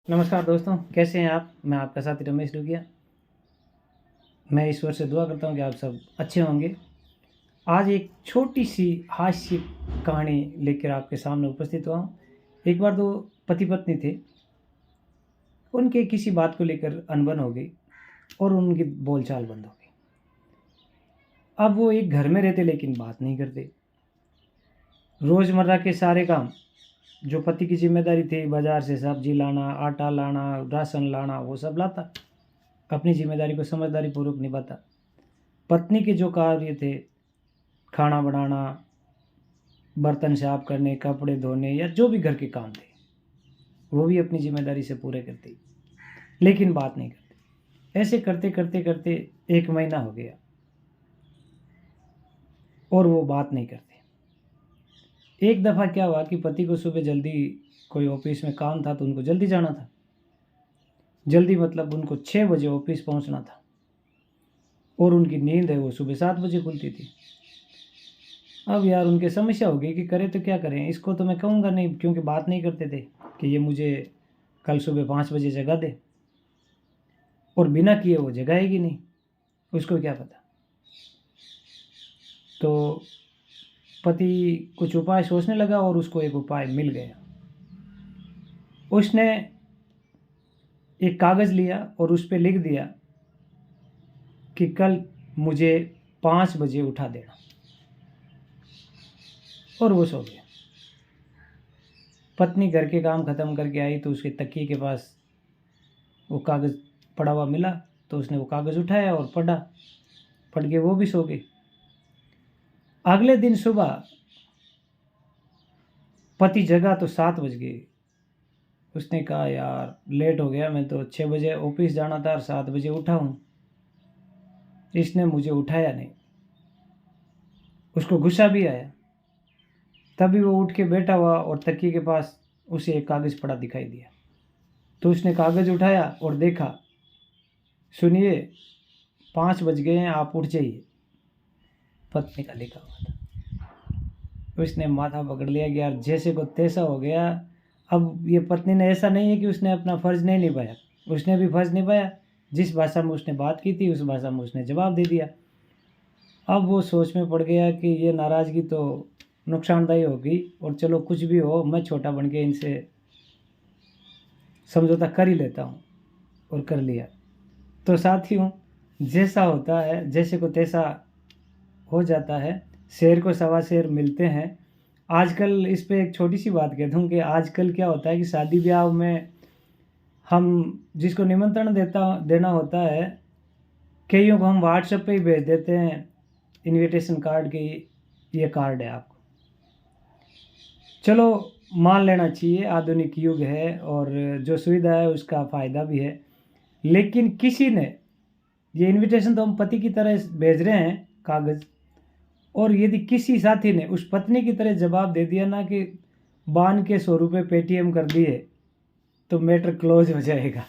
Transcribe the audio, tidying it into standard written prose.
नमस्कार दोस्तों, कैसे हैं आप? मैं आपका साथी रमेश डुगिया। मैं ईश्वर से दुआ करता हूँ कि आप सब अच्छे होंगे। आज एक छोटी-सी हास्य कहानी लेकर आपके सामने उपस्थित हुआ हूँ। एक बार 2 पति-पत्नी थे, उनके किसी बात को लेकर अनबन हो गई और उनकी बोलचाल बंद हो गई। अब वो एक घर में रहते लेकिन बात नहीं करते। रोज़मर्रा के सारे काम जो पति की ज़िम्मेदारी थी, बाज़ार से सब्ज़ी लाना, आटा लाना, राशन लाना, वो सब लाता। अपनी ज़िम्मेदारी को समझदारीपूर्वक निभाता। पत्नी के जो कार्य थे, खाना बनाना, बर्तन साफ करने, कपड़े धोने या जो भी घर के काम थे, वो भी अपनी ज़िम्मेदारी से पूरे करती, लेकिन बात नहीं करती। ऐसे करते-करते 1 महीना हो गया और वो बात नहीं करते। एक दफ़ा क्या हुआ कि पति को सुबह जल्दी कोई ऑफ़िस में काम था, तो उनको जल्दी जाना था। जल्दी मतलब उनको 6 बजे ऑफ़िस पहुँचना था और उनकी नींद है वो सुबह 7 बजे खुलती थी। अब यार उनकी समस्या हो गई कि करें तो क्या करें? इसको तो मैं कहूँगा नहीं क्योंकि बात नहीं करते थे कि ये मुझे कल सुबह 5 बजे जगा दे और बिना किए वो जगाएगी नहीं, उसको क्या पता? तो पति कुछ उपाय सोचने लगा और उसको एक उपाय मिल गया। उसने एक कागज़ लिया और उस पे लिख दिया कि कल मुझे 5 बजे उठा देना और वो सो गया। पत्नी घर के काम ख़त्म करके आई तो उसके तकिए के पास वो कागज़ पड़ा हुआ मिला, तो उसने वो कागज़ उठाया और पढ़ा। पढ़ के वो भी सो गई। अगले दिन सुबह पति जगा तो 7 बज गए। उसने कहा यार लेट हो गया, मैं तो 6 बजे ऑफ़िस जाना था और 7 बजे उठा हूँ। इसने मुझे उठाया नहीं। उसको गुस्सा भी आया। तभी वो उठ के बैठा हुआ और तकिए के पास उसे एक कागज़ पड़ा दिखाई दिया। तो उसने कागज़ उठाया और देखा, सुनिए 5 बज गए हैं, आप उठ जाइए। पत्नी का लिखा हुआ था। उसने माथा पकड़ लिया कि यार जैसे को तैसा हो गया। अब ये पत्नी ने ऐसा नहीं है कि उसने अपना फ़र्ज़ नहीं निभाया, उसने भी फ़र्ज़ निभाया। जिस भाषा में उसने बात की थी उस भाषा में उसने जवाब दे दिया। अब वो सोच में पड़ गया कि ये नाराज़गी तो नुकसानदायी होगी और चलो कुछ भी हो, मैं छोटा बन के इनसे समझौता कर ही लेता हूँ और कर लिया। तो साथियों, जैसा होता है जैसे को तैसा हो जाता है, शेर को सवा शेर मिलते हैं। आजकल इस पे एक छोटी-सी बात कह दूँ कि आजकल क्या होता है कि शादी-ब्याह में हम जिसको निमंत्रण देना होता है, कइयों को हम व्हाट्सएप पे ही भेज देते हैं इनविटेशन कार्ड कि ये कार्ड है आपको। चलो मान लेना चाहिए आधुनिक युग है और जो सुविधा है उसका फ़ायदा भी है। लेकिन किसी ने ये इनविटेशन तो हम पति की तरह भेज रहे हैं कागज़, और यदि किसी साथी ने उस पत्नी की तरह जवाब दे दिया ना कि बाँध के ₹100 पेटीएम कर दिए, तो मैटर क्लोज़ हो जाएगा।